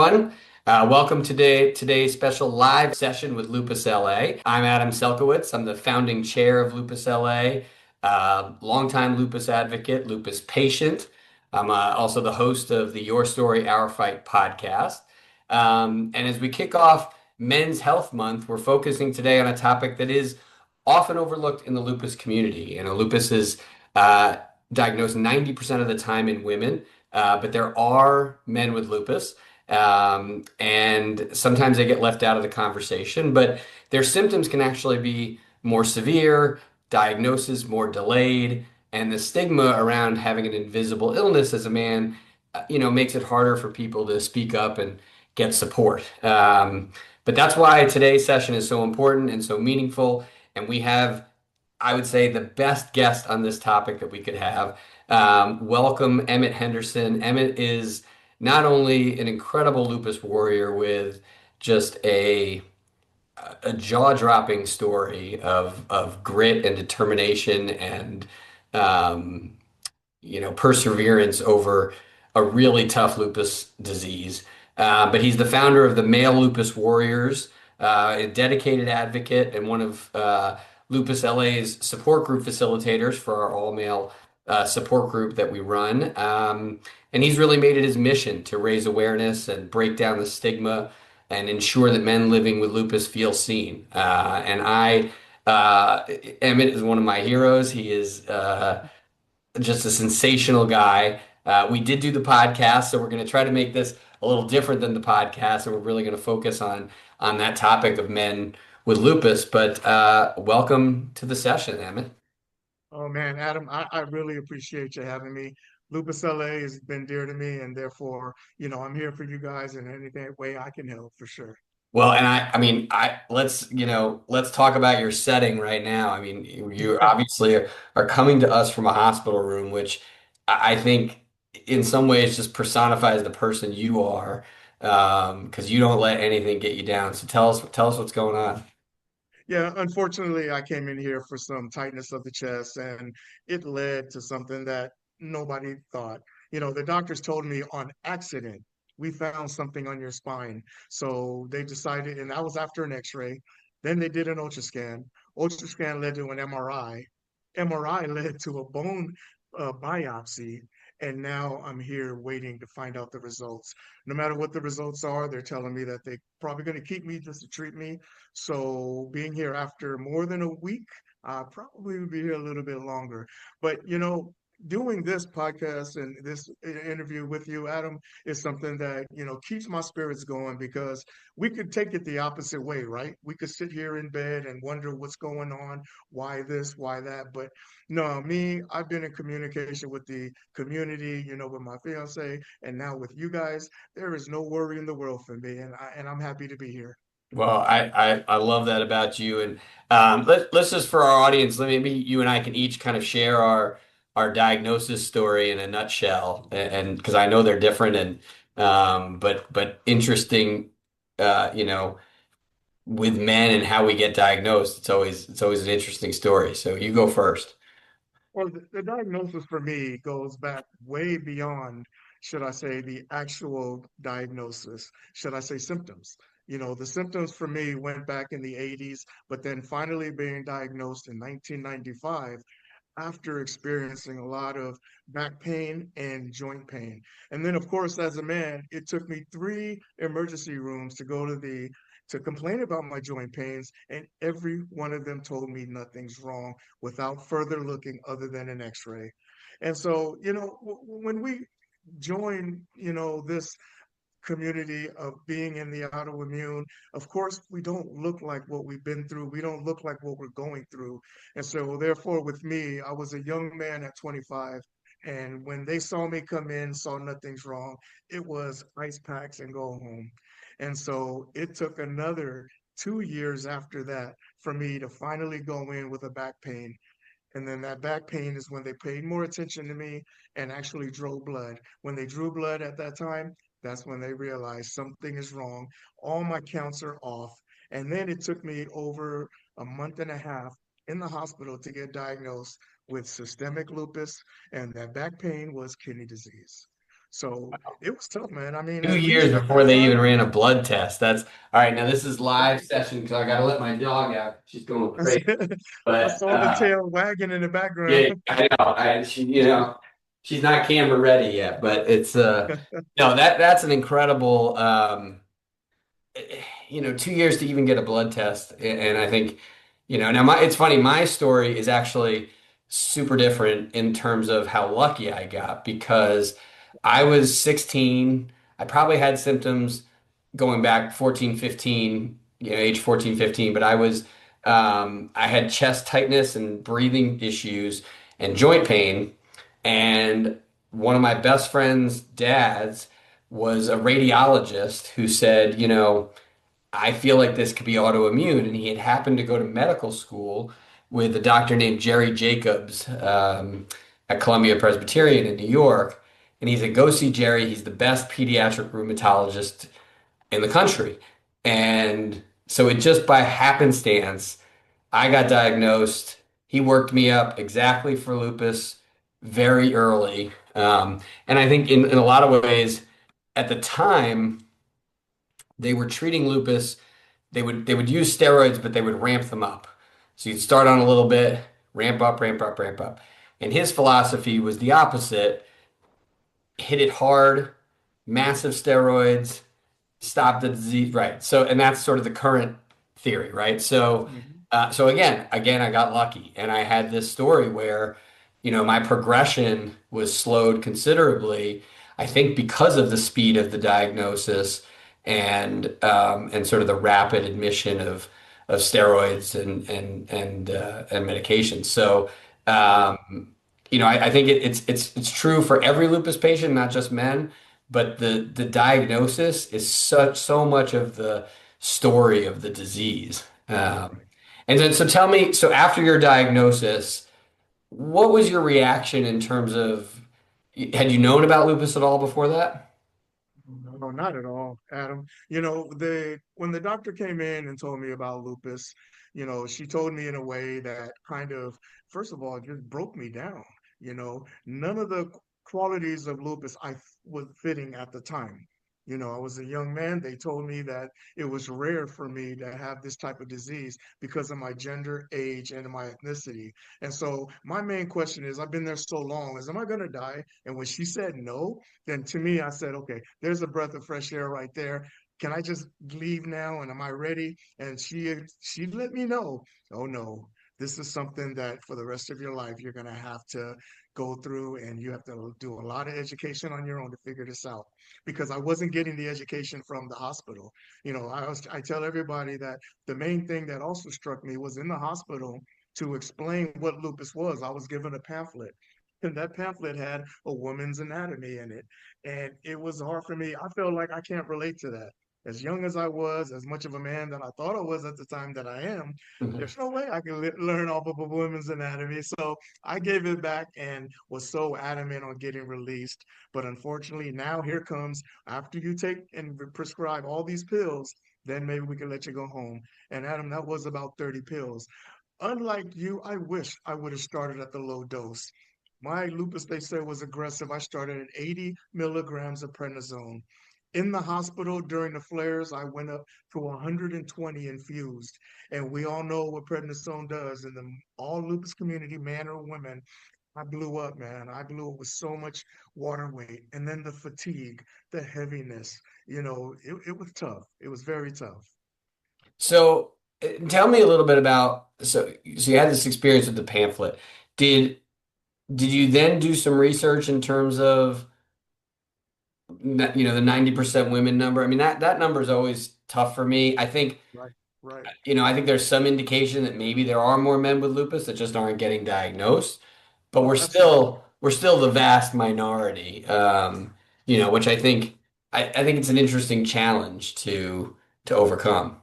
everyone. Welcome to today's special live session with Lupus LA. I'm Adam Selkowitz. I'm the founding chair of Lupus LA, longtime Lupus Advocate, Lupus patient. I'm also the host of the Your Story, Our Fight podcast. And as we kick off Men's Health Month, we're focusing today on a topic that is often overlooked in the lupus community. Lupus is uh, diagnosed 90% of the time in women, but there are men with lupus. And sometimes they get left out of the conversation, but their symptoms can actually be more severe, diagnosis more delayed, and the stigma around having an invisible illness as a man, makes it harder for people to speak up and get support. But that's why today's session is so important and so meaningful. And we have, I would say, the best guest on this topic that we could have. Welcome, Emmitt Henderson. Emmitt is not only an incredible lupus warrior with just a jaw-dropping story of grit and determination and um, perseverance over a really tough lupus disease. But he's the founder of the Male Lupus Warriors, a dedicated advocate and one of Lupus LA's support group facilitators for our all-male support group that we run. And he's really made it his mission to raise awareness and break down the stigma and ensure that men living with lupus feel seen. Emmitt is one of my heroes. He is just a sensational guy. We did do the podcast, so we're going to try to make this a little different than the podcast, and we're really going to focus on that topic of men with lupus. But welcome to the session, Emmitt. Oh man, Adam, I really appreciate you having me. Lupus LA has been dear to me, and therefore, I'm here for you guys in any way I can help for sure. Well, and let's talk about your setting right now. I mean, you obviously are coming to us from a hospital room, which I think in some ways just personifies the person you are, because you don't let anything get you down. So tell us what's going on. Yeah, unfortunately, I came in here for some tightness of the chest, and it led to something that nobody thought. The doctors told me on accident, we found something on your spine. So they decided, and that was after an x-ray. Then they did an ultrascan. Ultrascan led to an MRI. MRI led to a bone biopsy. And now I'm here waiting to find out the results. No matter what the results are, they're telling me that they're probably going to keep me just to treat me. So being here after more than a week, I probably will be here a little bit longer. But doing this podcast and this interview with you, Adam, is something that keeps my spirits going because we could take it the opposite way, right? We could sit here in bed and wonder what's going on, why this, why that. But no, me, I've been in communication with the community, with my fiance, and now with you guys. There is no worry in the world for me, and I'm happy to be here. Well, I love that about you. And let's just for our audience, maybe you and I can each kind of share our diagnosis story in a nutshell, and because I know they're different and but interesting, with men and how we get diagnosed. It's always an interesting story. So you go first. Well, the diagnosis for me goes back way beyond, should I say, the actual diagnosis, should I say symptoms. The symptoms for me went back in the 80s, but then finally being diagnosed in 1995 after experiencing a lot of back pain and joint pain. And then, of course, as a man, it took me three emergency rooms to go to complain about my joint pains, and every one of them told me nothing's wrong without further looking other than an x-ray. And so, when we join, this community of being in the autoimmune. Of course, we don't look like what we've been through. We don't look like what we're going through. And so, therefore, with me, I was a young man at 25. And when they saw me come in, saw nothing's wrong, it was ice packs and go home. And so it took another 2 years after that for me to finally go in with a back pain. And then that back pain is when they paid more attention to me and actually drew blood. When they drew blood at that time, that's when they realized something is wrong. All my counts are off. And then it took me over a month and a half in the hospital to get diagnosed with systemic lupus, and that back pain was kidney disease. So it was tough, man. I mean, 2 years at before that they even time, ran a blood test. That's all right. Now this is yeah, live session because I got to let my dog out. She's going I crazy. I But saw the tail wagging in the background. yeah, I know. She's not camera ready yet, but it's no, that's an incredible 2 years to even get a blood test. And I think, now it's funny, my story is actually super different in terms of how lucky I got because I was 16. I probably had symptoms going back 14, 15, age 14, 15, but I had chest tightness and breathing issues and joint pain. And one of my best friend's dads was a radiologist who said, I feel like this could be autoimmune. And he had happened to go to medical school with a doctor named Jerry Jacobs at Columbia Presbyterian in New York. And he said, go see Jerry. He's the best pediatric rheumatologist in the country. And so it just by happenstance, I got diagnosed. He worked me up exactly for lupus very early. And I think in a lot of ways, at the time, they were treating lupus. They would use steroids, but they would ramp them up. So you'd start on a little bit, ramp up, ramp up, ramp up. And his philosophy was the opposite: hit it hard, massive steroids, stop the disease. Right. So, and that's sort of the current theory, right? So, Mhm. so again, I got lucky, and I had this story where, my progression was slowed considerably. I think because of the speed of the diagnosis and sort of the rapid admission of steroids and medications. So, I think it's true for every lupus patient, not just men, but the diagnosis is so much of the story of the disease. Right. And then so tell me, so after your diagnosis, what was your reaction in terms of had you known about lupus at all before that? No, not at all, Adam. You know, when the doctor came in and told me about lupus, she told me in a way that kind of, first of all, just broke me down. None of the qualities of lupus was fitting at the time. I was a young man. They told me that it was rare for me to have this type of disease because of my gender, age, and my ethnicity. And so my main question is, I've been there so long, am I going to die? And when she said no, then to me, I said, okay, there's a breath of fresh air right there. Can I just leave now? And am I ready? And she let me know, oh no, this is something that for the rest of your life you're gonna have to go through, and you have to do a lot of education on your own to figure this out. Because I wasn't getting the education from the hospital. I tell everybody that the main thing that also struck me was in the hospital to explain what lupus was. I was given a pamphlet, and that pamphlet had a woman's anatomy in it. And it was hard for me. I felt like I can't relate to that. As young as I was, as much of a man that I thought I was at the time that I am, Mhm. there's no way I can learn off of a woman's anatomy. So I gave it back and was so adamant on getting released. But unfortunately, now here comes, after you take and prescribe all these pills, then maybe we can let you go home. And Adam, that was about 30 pills. Unlike you, I wish I would have started at the low dose. My lupus, they said, was aggressive. I started at 80 milligrams of prednisone. In the hospital during the flares, I went up to 120 infused. And we all know what prednisone does in the all lupus community, man or woman. I blew up, man. I blew up with so much water weight. And then the fatigue, the heaviness, it was tough. It was very tough. So tell me a little bit about so you had this experience with the pamphlet. Did did you then do some research in terms of the 90% women number? I mean that number is always tough for me. I think Right, right. I think there's some indication that maybe there are more men with lupus that just aren't getting diagnosed, but Oh, absolutely. we're still the vast minority. Which I think it's an interesting challenge to overcome.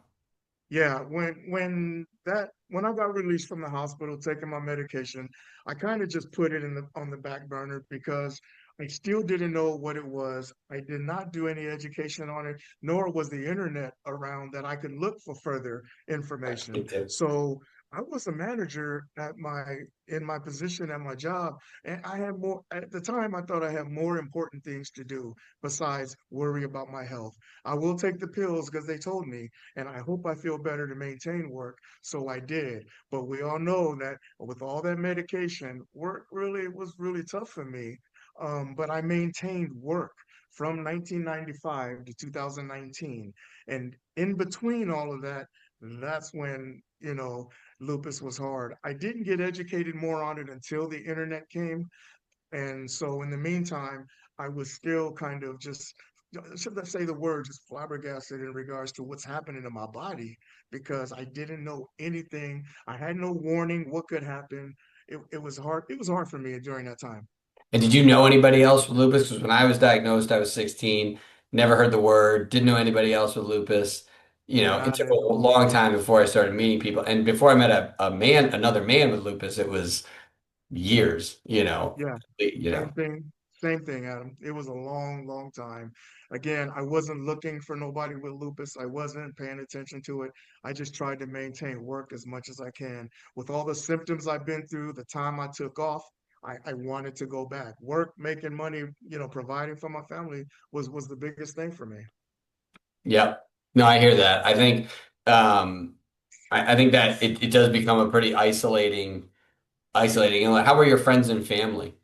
Yeah, when I got released from the hospital, taking my medication, I kind of just put it on the back burner because I still didn't know what it was. I did not do any education on it, nor was the internet around that I could look for further Right, information. me too. So I was a manager in my position at my job, and I had more at the time. I thought I had more important things to do besides worry about my health. I will take the pills because they told me, and I hope I feel better to maintain work. So I did. But we all know that with all that medication, work really was really tough for me. But I maintained work from 1995 to 2019, and in between all of that, that's when lupus was hard. I didn't get educated more on it until the internet came. And so in the meantime, I was still kind of just, should I say the word, just flabbergasted in regards to what's happening to my body because I didn't know anything. I had no warning what could happen. It was hard. It was hard for me during that time. And did you know anybody else with lupus? Because when I was diagnosed, I was 16, never heard the word, didn't know anybody else with lupus. It Yeah, took a long time before I started meeting people. And before I met another man with lupus, it was years, yeah. you know. Same thing, Adam. It was a long, long time. Again, I wasn't looking for nobody with lupus. I wasn't paying attention to it. I just tried to maintain work as much as I can. With all the symptoms I've been through, the time I took off, I wanted to go back. Work, making money, providing for my family was the biggest thing for me. Yep. No, I hear that. Um, I think that it does become a pretty isolating. And like, how were your friends and family?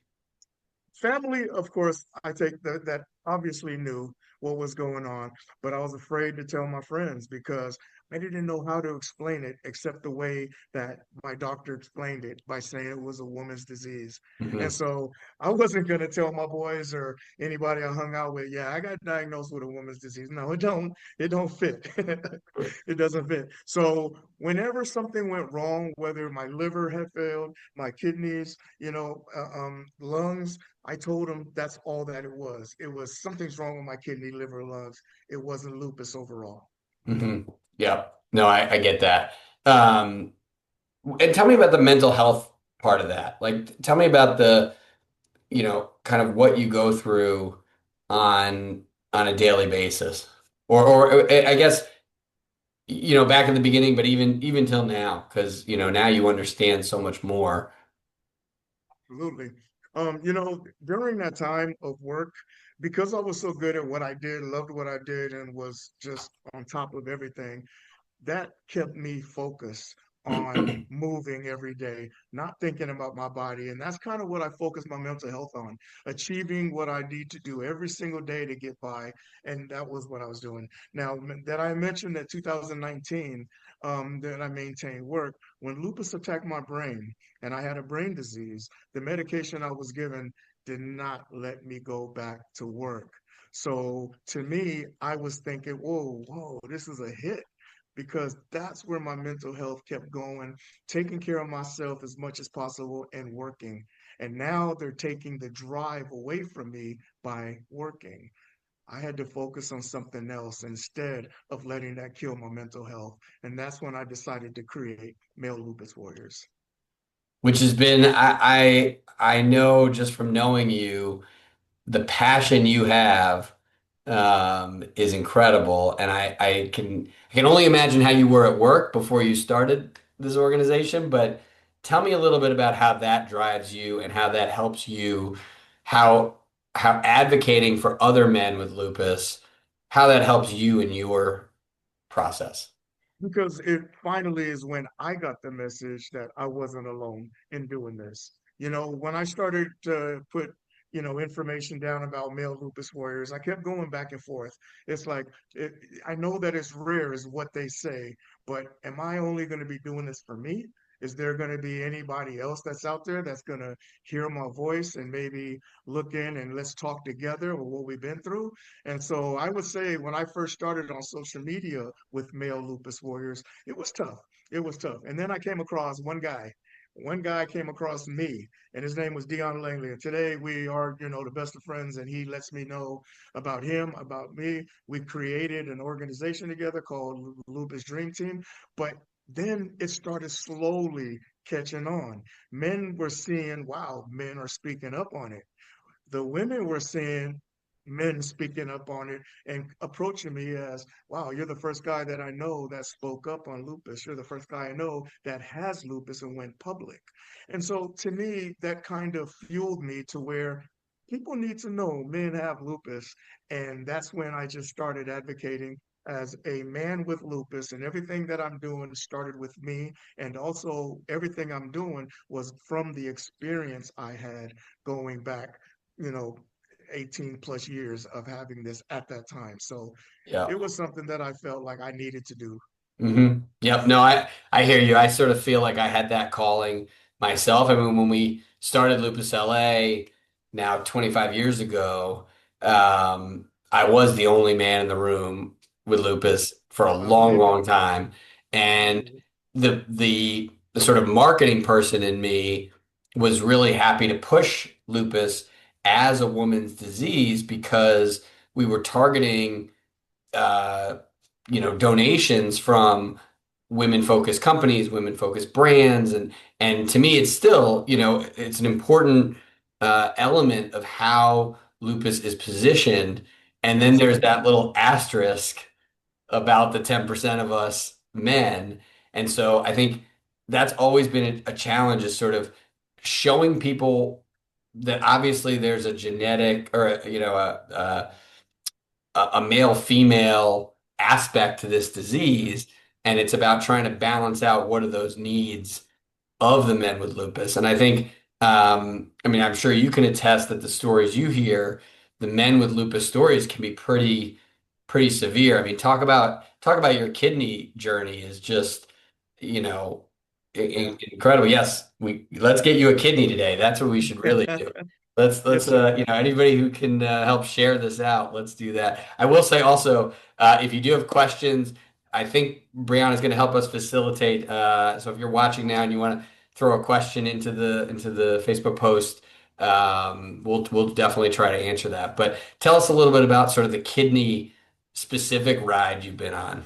Family, of course, I take that obviously knew what was going on, but I was afraid to tell my friends because I didn't know how to explain it except the way that my doctor explained it by saying it was a woman's disease. And Mhm. so I wasn't going to tell my boys or anybody I hung out with, yeah, I got diagnosed with a woman's disease. No, it don't fit. It doesn't fit. So whenever something went wrong, whether my liver had failed, my kidneys, lungs, I told him that's all that it was. It was something's wrong with my kidney, liver, lungs. It wasn't lupus overall. Yep. No, I get that. Um, and tell me about the mental health part of that. Like, tell me about kind of what you go through on a daily basis, or I guess, back in the beginning, but even till now, because now you understand so much more. Absolutely. During that time of work, because I was so good at what I did, loved what I did, and was just on top of everything, that kept me focused on moving every day, not thinking about my body. And that's kind of what I focus my mental health on, achieving what I need to do every single day to get by. And that was what I was doing. Now, that I mentioned that 2019, that I maintained work, when lupus attacked my brain and I had a brain disease, the medication I was given did not let me go back to work. So to me, I was thinking, whoa, whoa, this is a hit because that's where my mental health kept going, taking care of myself as much as possible and working. And now they're taking the drive away from me by working. I had to focus on something else instead of letting that kill my mental health. And that's when I decided to create Male Lupus Warriors. Which has been I know just from knowing you, the passion you have is incredible, and I can only imagine how you were at work before you started this organization. But tell me a little bit about how that drives you and how that helps you, how how advocating for other men with lupus, how that helps you in your process. Because it finally is when I got the message that I wasn't alone in doing this. When I started to put, information down about male lupus warriors, I kept going back and forth. It's like, I know that it's rare, is what they say, but am I only going to be doing this for me? Is there going to be anybody else that's out there that's going to hear my voice and maybe look in and let's talk together or what we've been through? And so I would say when I first started on social media with male lupus warriors, it was tough. It was tough. And then I came across one guy. One guy came across me, and his name was Dion Langley. And today we are, the best of friends, and he lets me know about him, about me. We created an organization together called Lupus Dream Team. But then it started slowly catching on. Men were seeing, wow, men are speaking up on it. The women were saying, men speaking up on it and approaching me as, wow, you're the first guy that I know that spoke up on lupus. You're the first guy I know that has lupus and went public. And so to me, that kind of fueled me to where people need to know men have lupus. And that's when I just started advocating as a man with lupus, and everything that I'm doing started with me. And also, everything I'm doing was from the experience I had going back, you know, 18 plus years of having this at that time. So Yeah. it was something that I felt like I needed to do. Yep. No, I hear you. I sort of feel like I had that calling myself. I mean, when we started Lupus LA now 25 years ago, I was the only man in the room with lupus for a I long, believe it. long time. I And believe it. the sort of marketing person in me was really happy to push lupus as a woman's disease because we were targeting uh, donations from women-focused companies, women-focused brands, and to me, it's still, it's an important element of how lupus is positioned. And then there's Absolutely. that little asterisk about the 10% of us men. And so I think that's always been a challenge is sort of showing people that obviously there's a genetic or, a male female aspect to this disease, and it's about trying to balance out what are those needs of the men with lupus. And I think, I mean, I'm sure you can attest that the stories you hear, the men with lupus stories can be pretty severe. I mean, talk about your kidney journey is just, you know, Yeah. incredible. Yes, let's get you a kidney today. That's what we should really do. Let's Yes, sir. anybody who can help share this out, let's do that. I will say also, if you do have questions, I think Brianna's going to help us facilitate. So if you're watching now and you want to throw a question into the Facebook post, we'll definitely try to answer that. But tell us a little bit about sort of the kidney specific ride you've been on.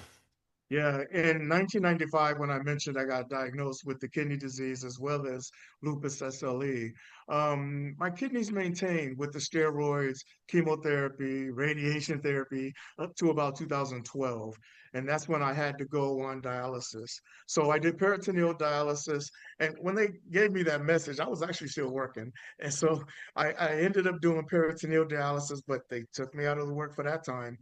Yeah, in 1995, when I mentioned I got diagnosed with the kidney disease as well as lupus SLE, my kidneys maintained with the steroids, chemotherapy, radiation therapy up to about 2012. And that's when I had to go on dialysis. So I did peritoneal dialysis. And when they gave me that message, I was actually still working. And so I ended up doing peritoneal dialysis, but they took me out of the work for that time.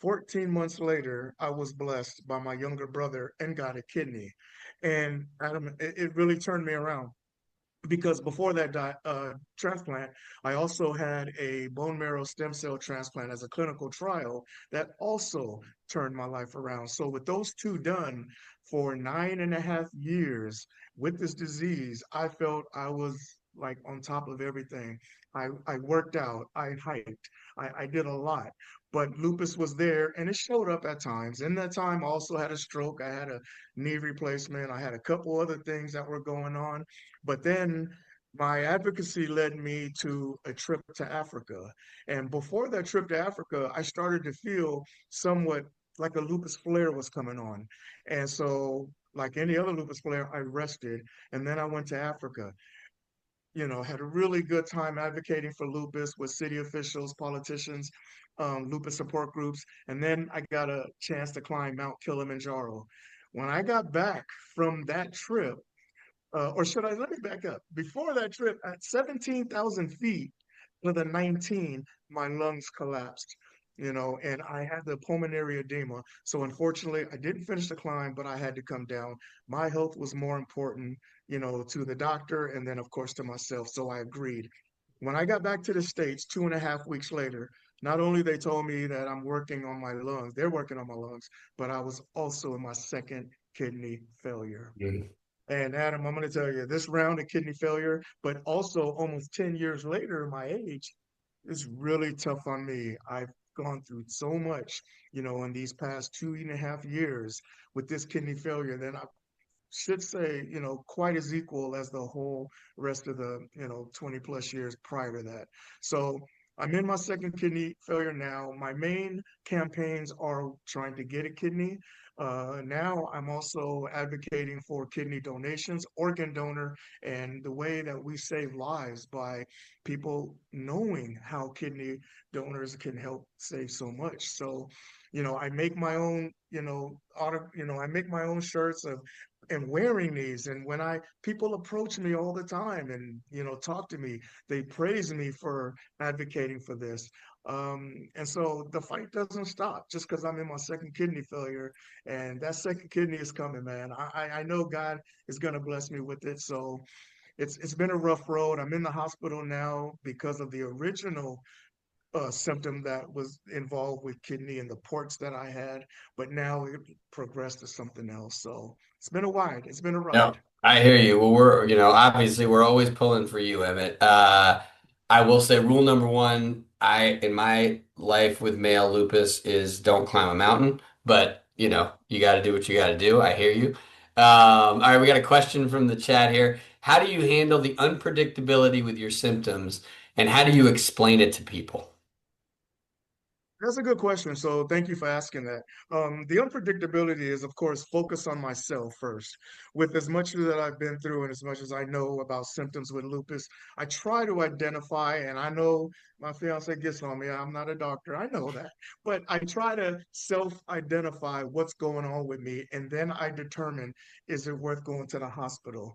14 months later, I was blessed by my younger brother and got a kidney. And Adam, it really turned me around because before that transplant, I also had a bone marrow stem cell transplant as a clinical trial that also turned my life around. So, with those two done for 9.5 years with this disease, I felt I was like on top of everything. I worked out, I hiked, I did a lot, but lupus was there and it showed up at times. In that time, I also had a stroke, I had a knee replacement, I had a couple other things that were going on. But then my advocacy led me to a trip to Africa. And before that trip to Africa, I started to feel somewhat like a lupus flare was coming on. And so, like any other lupus flare, I rested. And then I went to Africa, had a really good time advocating for lupus with city officials, politicians, lupus support groups. And then I got a chance to climb Mount Kilimanjaro. When I got back from that trip, or should I let me back up? Before that trip, at 17,000 feet to the 19, my lungs collapsed, and I had the pulmonary edema. So unfortunately, I didn't finish the climb, but I had to come down. My health was more important, to the doctor and then, of course, to myself. So I agreed. When I got back to the States 2.5 weeks later, not only they told me that I'm working on my lungs, they're working on my lungs, but I was also in my second kidney failure. Mm. And Adam, I'm going to tell you, this round of kidney failure, but also almost 10 years later, my age is really tough on me. I've gone through so much, in these past 2.5 years with this kidney failure that I should say, quite as equal as the whole rest of the, 20 plus years prior to that. So I'm in my second kidney failure now. My main campaigns are trying to get a kidney. Now I'm also advocating for kidney donations, organ donor, and the way that we save lives by people knowing how kidney donors can help save so much. So, I make my own, I make my own shirts of and wearing these. And when I people approach me all the time and talk to me, they praise me for advocating for this. And so the fight doesn't stop just because I'm in my second kidney failure, and that second kidney is coming, man. I know God is gonna bless me with it. So it's been a rough road. I'm in the hospital now because of the original symptom that was involved with kidney and the ports that I had, but now it progressed to something else. So it's been a ride. It's been a No, ride. I hear you. Well, obviously we're always pulling for you, Emmett. I will say rule number one, in my life with male lupus is don't climb a mountain, but you got to do what you got to do. I hear you. All right, we got a question from the chat here. How do you handle the unpredictability with your symptoms, and how do you explain it to people? That's a good question. So thank you for asking that. The unpredictability is, of course, focus on myself first. With as much that I've been through and as much as I know about symptoms with lupus, I try to identify, and I know my fiance gets on me. I'm not a doctor. I know that. But I try to self-identify what's going on with me, and then I determine, is it worth going to the hospital?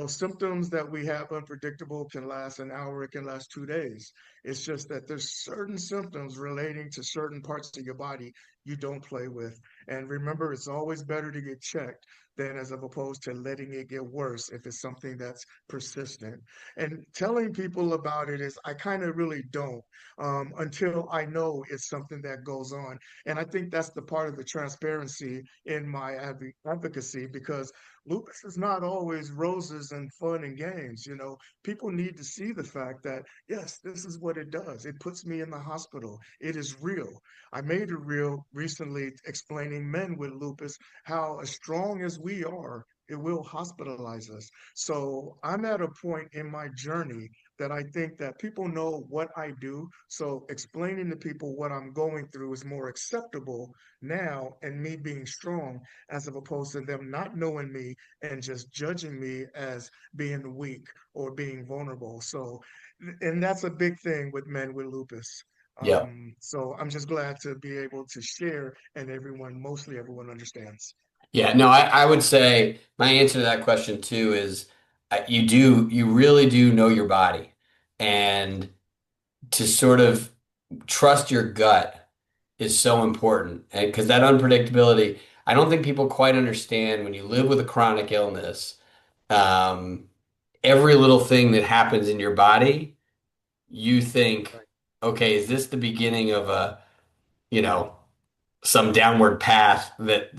Symptoms that we have unpredictable can last an hour, it can last 2 days. It's just that there's certain symptoms relating to certain parts of your body you don't play with. And remember, it's always better to get checked than as opposed to letting it get worse if it's something that's persistent. And telling people about it is, I kind of really don't until I know it's something that goes on. And I think that's the part of the transparency in my advocacy, because lupus is not always roses and fun and games. People need to see the fact that, yes, this is what it does. It puts me in the hospital. It is real. I made a reel recently explaining men with lupus, how as strong as we are, it will hospitalize us. So I'm at a point in my journey that I think that people know what I do. So explaining to people what I'm going through is more acceptable now, and me being strong, as opposed to them not knowing me and just judging me as being weak or being vulnerable. So, and that's a big thing with men with lupus. Yeah. So I'm just glad to be able to share, and mostly everyone understands. Yeah, no, I would say my answer to that question too is you really do know your body, and to sort of trust your gut is so important. And because that unpredictability, I don't think people quite understand when you live with a chronic illness, um, every little thing that happens in your body, you think, Right. okay, is this the beginning of you know, some downward path that,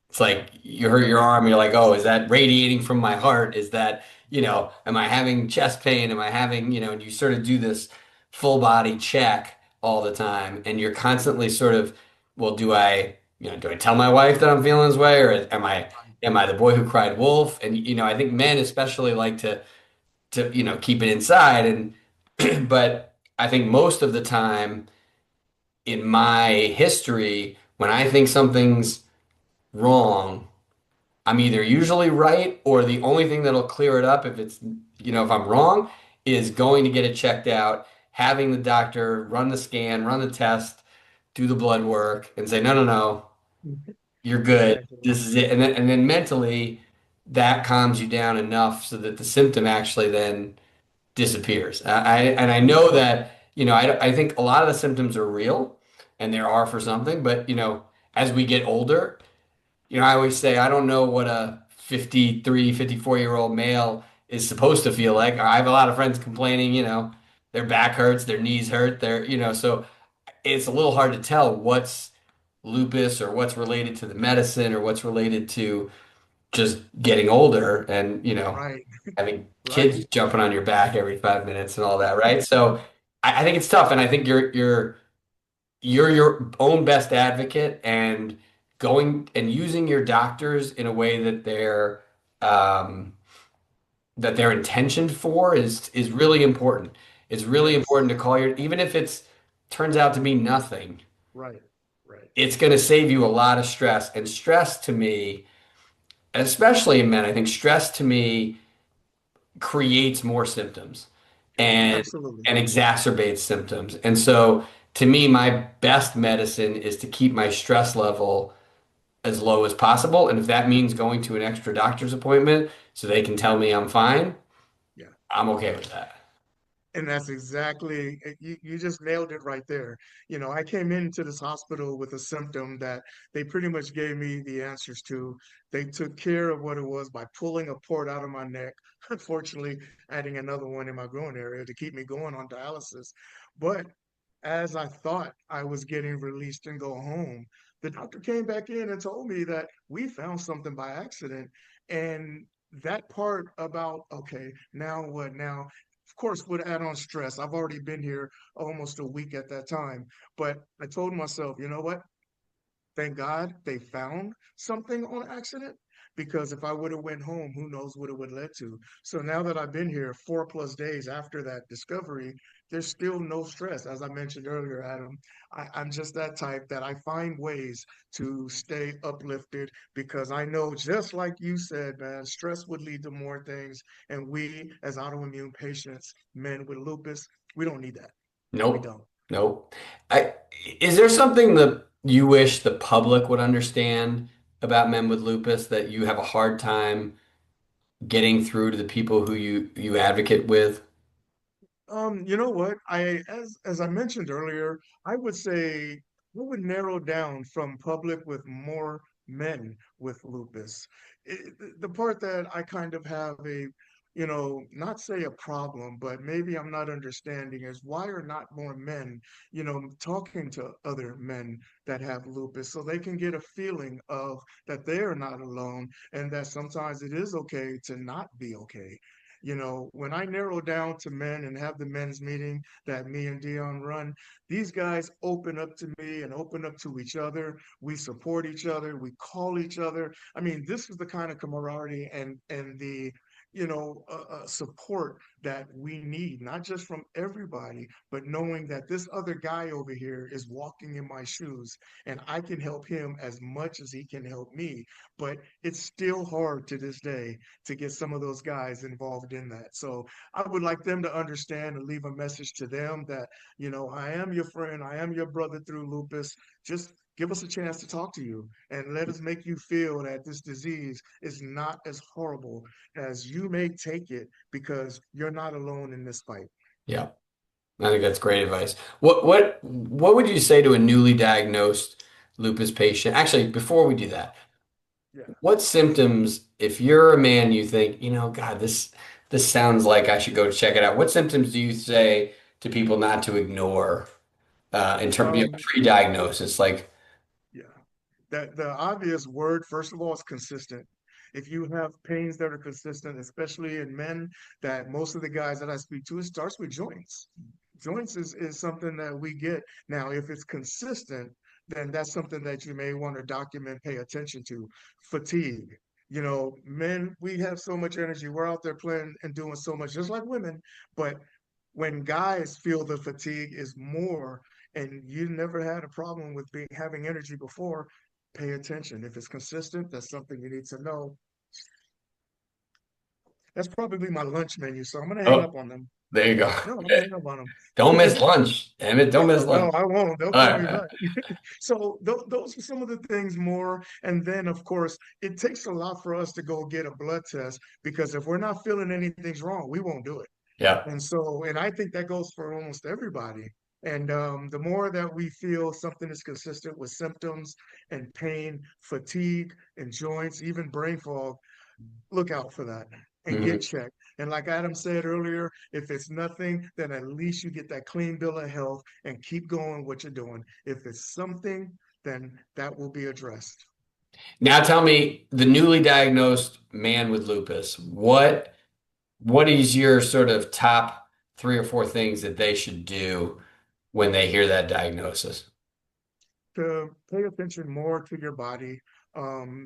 it's like you hurt your arm, you're like, oh, is that radiating from my heart? Is that, am I having chest pain? Am I having, and you sort of do this full body check all the time. And you're constantly sort of, well, do I tell my wife that I'm feeling this way? Or am I the boy who cried wolf? And, I think men especially like to keep it inside. And, but I think most of the time in my history, when I think something's wrong, I'm either usually right or the only thing that'll clear it up if I'm wrong is going to get it checked out, having the doctor run the scan, run the test, do the blood work and say, no, no, no, you're good. Exactly. This is it. And then mentally that calms you down enough so that the symptom actually then disappears. And I know that, I think a lot of the symptoms are real and there are for something, but as we get older, I always say I don't know what a 53, 54-year-old male is supposed to feel like. I have a lot of friends complaining, their back hurts, their knees hurt, so it's a little hard to tell what's lupus or what's related to the medicine or what's related to just getting older and, Right. having Right. kids jumping on your back every 5 minutes and all that, right? So I think it's tough, and I think you're your own best advocate, and going and using your doctors in a way um, that they're intentioned for is really important. it's really Yes. important to call your, even if it's turns out to be nothing, Right. Right. it's going to save you a lot of stress. And stress to me, especially in men, I think stress to me creates more symptoms and Absolutely. and exacerbates symptoms. And so to me, my best medicine is to keep my stress level as low as possible. And if that means going to an extra doctor's appointment so they can tell me I'm fine, Yeah. I'm okay with that. And that's exactly, you just nailed it right there. I came into this hospital with a symptom that they pretty much gave me the answers to. They took care of what it was by pulling a port out of my neck, unfortunately, adding another one in my groin area to keep me going on dialysis. But as I thought I was getting released and go home, the doctor came back in and told me that we found something by accident. And that part about, okay, now what now? Of course, would add on stress. I've already been here almost a week at that time, but I told myself, you know what? Thank God they found something on accident, because if I would have went home, who knows what it would have led to. So now that I've been here 4+ days after that discovery, there's still no stress. As I mentioned earlier, Adam, I'm just that type that I find ways to stay uplifted, because I know, just like you said, man, stress would lead to more things. And we, as autoimmune patients, men with lupus, we don't need that. We Nope. don't. Nope. I, is there something that you wish the public would understand about men with lupus that you have a hard time getting through to the people who you advocate with? You know what? As I mentioned earlier, I would say we would narrow down from public with more men with lupus. The part that I kind of have a, not say a problem, but maybe I'm not understanding is why are not more men, talking to other men that have lupus so they can get a feeling of that they are not alone and that sometimes it is okay to not be okay. When I narrow down to men and have the men's meeting that me and Dion run, these guys open up to me and open up to each other. We support each other. We call each other. I mean, this is the kind of camaraderie and the support that we need, not just from everybody, but knowing that this other guy over here is walking in my shoes and I can help him as much as he can help me. But it's still hard to this day to get some of those guys involved in that. So I would like them to understand and leave a message to them that, I am your friend, I am your brother through lupus. Just give us a chance to talk to you and let us make you feel that this disease is not as horrible as you may take it, because you're not alone in this fight. Yeah, I think that's great advice. What would you say to a newly diagnosed lupus patient? Actually, before we do that, Yeah. what symptoms, if you're a man, you think, God, this sounds like I should go check it out. What symptoms do you say to people not to ignore in terms of Um, pre-diagnosis? Like, yeah. That the obvious word, first of all, is consistent. If you have pains that are consistent, especially in men, that most of the guys that I speak to, it starts with joints. Joints is something that we get. Now, if it's consistent, then that's something that you may want to document, pay attention to. Fatigue. Men, we have so much energy. We're out there playing and doing so much, just like women. But when guys feel the fatigue is more, and you never had a problem with having energy before, pay attention. If it's consistent, that's something you need to know. That's probably my lunch menu, so I'm gonna hang oh, up on them. there you go. No, I'm gonna hang up on them. Don't miss lunch. Damn it, don't miss No, lunch. I won't. They'll All call me right. back. So those are some of the things more. And then, of course, it takes a lot for us to go get a blood test, because if we're not feeling anything's wrong, we won't do it. Yeah. And I think that goes for almost everybody. And the more that we feel something is consistent with symptoms and pain, fatigue, and joints, even brain fog, look out for that and get Mhm. checked. And like Adam said earlier, if it's nothing, then at least you get that clean bill of health and keep going what you're doing. If it's something, then that will be addressed. Now tell me, the newly diagnosed man with lupus, what is your sort of top three or four things that they should do when they hear that diagnosis? to pay attention more to your body,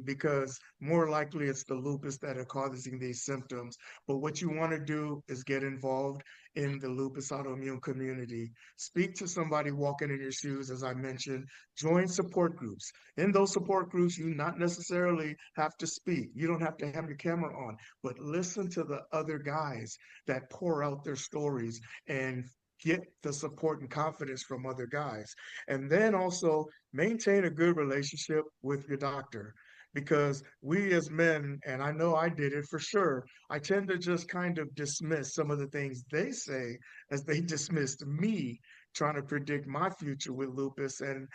because more likely it's the lupus that are causing these symptoms. But what you want to do is get involved in the lupus autoimmune community. Speak to somebody walking in your shoes, as I mentioned. Join support groups. In those support groups, you not necessarily have to speak. You don't have to have your camera on, but listen to the other guys that pour out their stories and get the support and confidence from other guys. And then also maintain a good relationship with your doctor. Because we as men, and I know I did it for sure, I tend to just kind of dismiss some of the things they say as they dismissed me trying to predict my future with lupus. And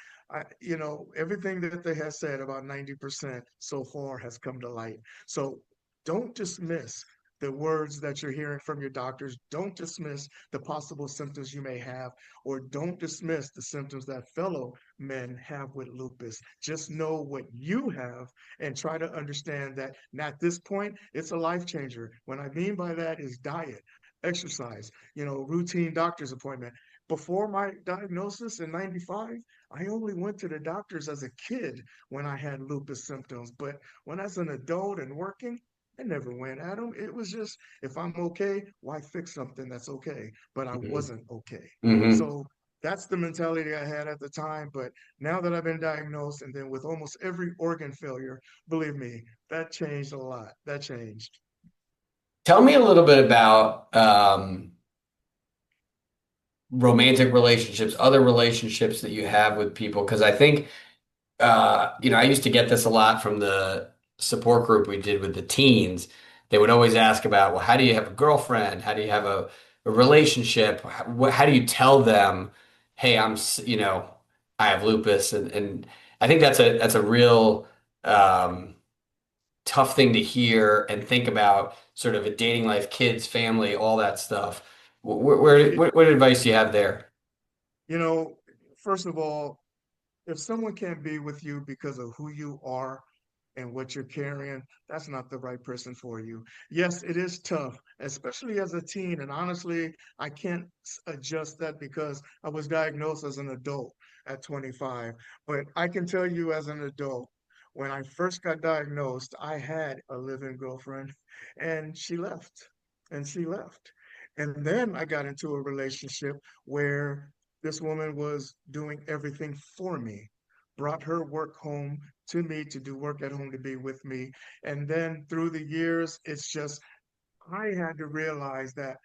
everything that they have said, about 90% so far has come to light. So don't dismiss the words that you're hearing from your doctors. Don't dismiss the possible symptoms you may have, or don't dismiss the symptoms that fellow men have with lupus. Just know what you have and try to understand that at this point, it's a life changer. What I mean by that is diet, exercise, routine doctor's appointment. Before my diagnosis in 95, I only went to the doctors as a kid when I had lupus symptoms. But when I was an adult and working, I never went at them. It was just, if I'm okay, why fix something that's okay? But I Hmm. wasn't okay. Hmm. So that's the mentality I had at the time. But now that I've been diagnosed, and then with almost every organ failure, believe me, that changed a lot. That changed. Tell me a little bit about romantic relationships, other relationships that you have with people, because I think I used to get this a lot from the support group we did with the teens. They would always ask about, well, how do you have a girlfriend? How do you have a relationship? How do you tell them, hey, I have lupus, and I think that's a real um, tough thing to hear and think about, sort of a dating life, kids, family, all that stuff. It, What advice do you have there? you know, First of all, if someone can't be with you because of who you are and what you're carrying, that's not the right person for you. Yes, it is tough, especially as a teen. And honestly, I can't adjust that because I was diagnosed as an adult at 25. But I can tell you as an adult, when I first got diagnosed, I had a living girlfriend and she left. And she left. And then I got into a relationship where this woman was doing everything for me, brought her work home to me to do work at home to be with me. And then through the years, it's just, I had to realize that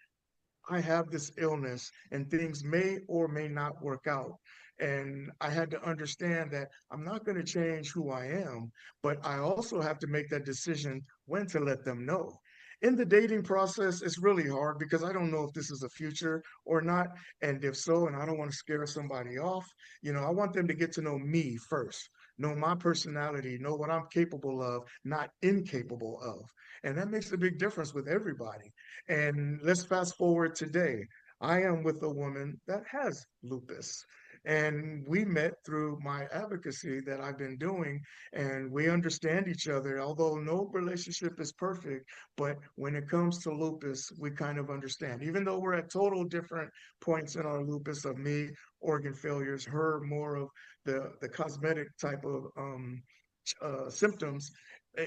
I have this illness and things may or may not work out. And I had to understand that I'm not going to change who I am, but I also have to make that decision when to let them know. In the dating process, it's really hard because I don't know if this is a future or not. And if so, and I don't want to scare somebody off, I want them to get to know me first, know my personality, know what I'm capable of, not incapable of. And that makes a big difference with everybody. And let's fast forward today. I am with a woman that has lupus. And we met through my advocacy that I've been doing, and we understand each other. Although no relationship is perfect, but when it comes to lupus, we kind of understand. Even though we're at total different points in our lupus, of me, organ failures, her more of the cosmetic type of symptoms,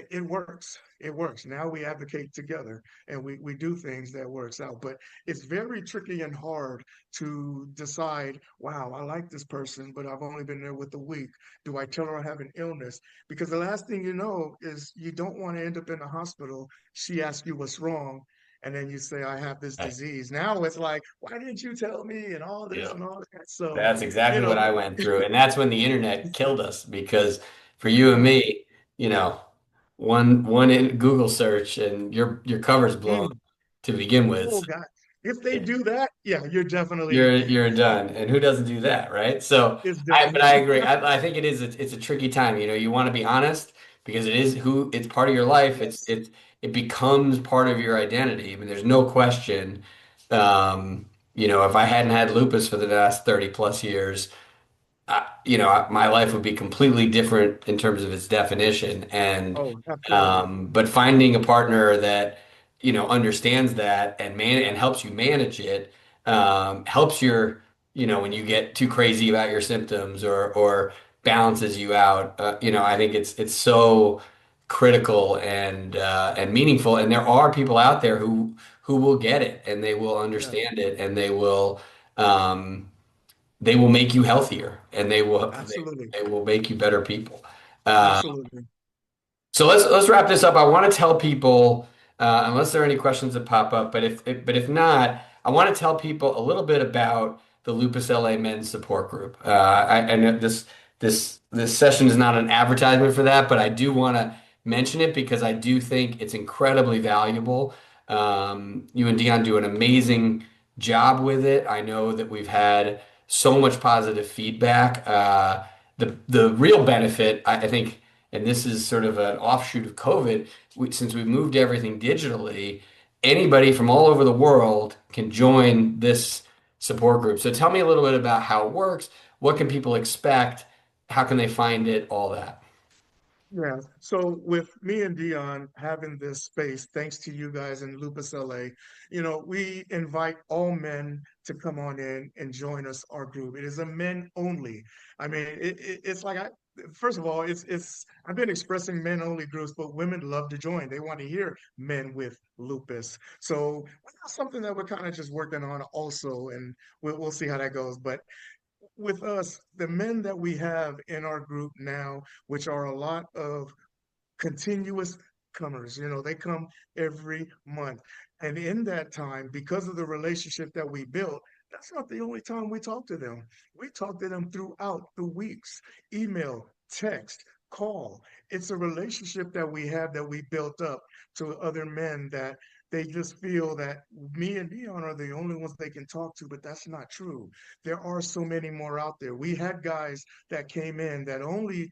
it works. It works. Now we advocate together and we do things that works out. But it's very tricky and hard to decide, wow, I like this person, but I've only been there with a week. Do I tell her I have an illness? Because the last thing you know is you don't want to end up in the hospital. She asks you what's wrong. And then you say, I have this Right. disease. Now it's like, why didn't you tell me? And all this Yeah. and all that. So, That's you exactly what know, I went through. And that's when the internet killed us, because for you and mm, me, you know, one Google search and your cover's blown mm, to begin oh with. God. If they Yeah. do that, yeah, you're definitely, You're done. And who doesn't do that, right? So it's but done. I agree. I think it's a tricky time. You want to be honest because it's part of your life. Yes. It becomes part of your identity. I mean, there's no question. If I hadn't had lupus for the last 30 plus years, my life would be completely different in terms of its definition. And Oh, absolutely. but finding a partner that understands that and helps you manage it, helps when you get too crazy about your symptoms, or balances you out. I think it's so critical and meaningful. And there are people out there who will get it and they will Yeah, understand it and um, they will make you healthier and absolutely. they will make you better people. Uh, Absolutely. so let's wrap this up. I want to tell people, unless there are any questions that pop up, but if not, I want to tell people a little bit about the Lupus LA Men's Support Group. I know this session is not an advertisement for that, but I do want to mention it because I do think it's incredibly valuable. You and Dion do an amazing job with it. I know that we've had so much positive feedback. The real benefit, I think, and this is sort of an offshoot of COVID, since we moved everything digitally, anybody from all over the world can join this support group. So tell me a little bit about how it works. What can people expect? How can they find it? All that. Yeah. So with me and Dion having this space, thanks to you guys in Lupus LA, we invite all men to come on in and join us, our group. It is a men only. I mean, it's like first of all, it's I've been expressing men only groups, but women love to join. They want to hear men with lupus. So that's something that we're kind of just working on also, and we'll see how that goes. But with us, the men that we have in our group now, which are a lot of continuous comers, they come every month. And in that time, because of the relationship that we built, that's not the only time we talk to them. We talk to them throughout the weeks, email, text, call. It's a relationship that we have that we built up to other men that they just feel that me and Dion are the only ones they can talk to, but that's not true. There are so many more out there. We had guys that came in that only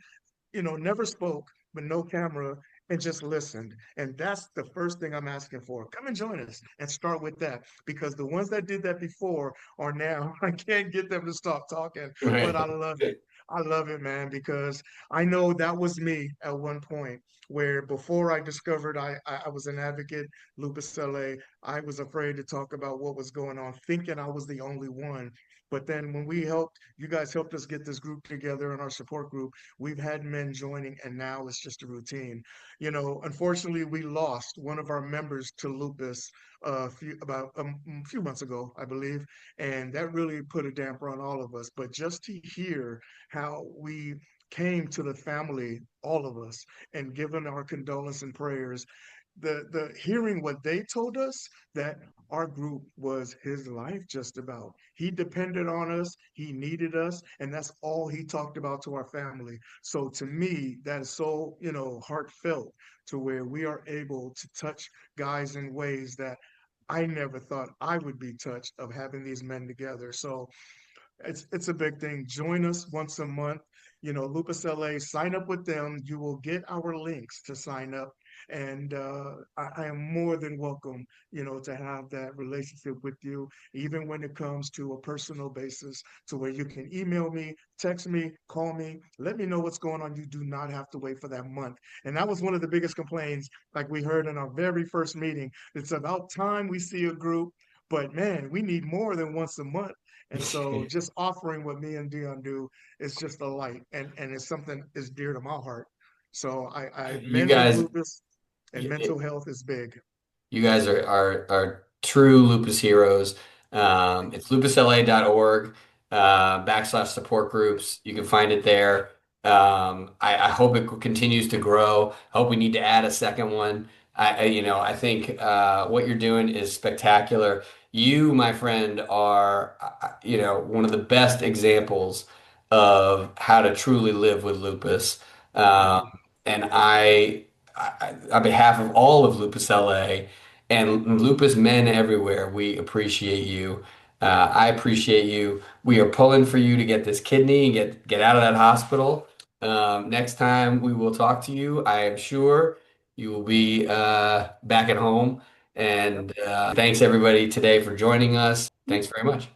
never spoke, but no camera, and just listened. And that's the first thing I'm asking for. Come and join us and start with that because the ones that did that before are now, I can't get them to stop talking, but Right. I love it. I love it, man, because I know that was me at one point where before I discovered I was an advocate, Lupus LA, I was afraid to talk about what was going on, thinking I was the only one. But then when you guys helped us get this group together in our support group, we've had men joining, and now it's just a routine. Unfortunately, we lost one of our members to lupus about a few months ago, I believe, and that really put a damper on all of us. But just to hear how we came to the family, all of us, and given our condolence and prayers, the hearing what they told us that our group was his life just about. He depended on us, he needed us, and that's all he talked about to our family. So to me, that is so, heartfelt to where we are able to touch guys in ways that I never thought I would be touched of having these men together. So it's a big thing. Join us once a month. Lupus LA, sign up with them. You will get our links to sign up. And I am more than welcome, to have that relationship with you, even when it comes to a personal basis, to where you can email me, text me, call me, let me know what's going on. You do not have to wait for that month. And that was one of the biggest complaints, like we heard in our very first meeting. It's about time we see a group, but man, we need more than once a month. And so just offering what me and Dion do is just a light and it's something that's dear to my heart. So I You men with guys, lupus and mental health is big. You guys are true lupus heroes. It's lupusla.org /support groups. You can find it there. I hope it continues to grow. I hope we need to add a second one. I think what you're doing is spectacular. You, my friend, are one of the best examples of how to truly live with lupus. Thank Um, you. and on behalf of all of Lupus LA and lupus men everywhere, we appreciate you. I appreciate you. We are pulling for you to get this kidney and get out of that hospital. Next time we will talk to you, I am sure you will be back at home. Yep. And thanks everybody today for joining us. Thanks very much.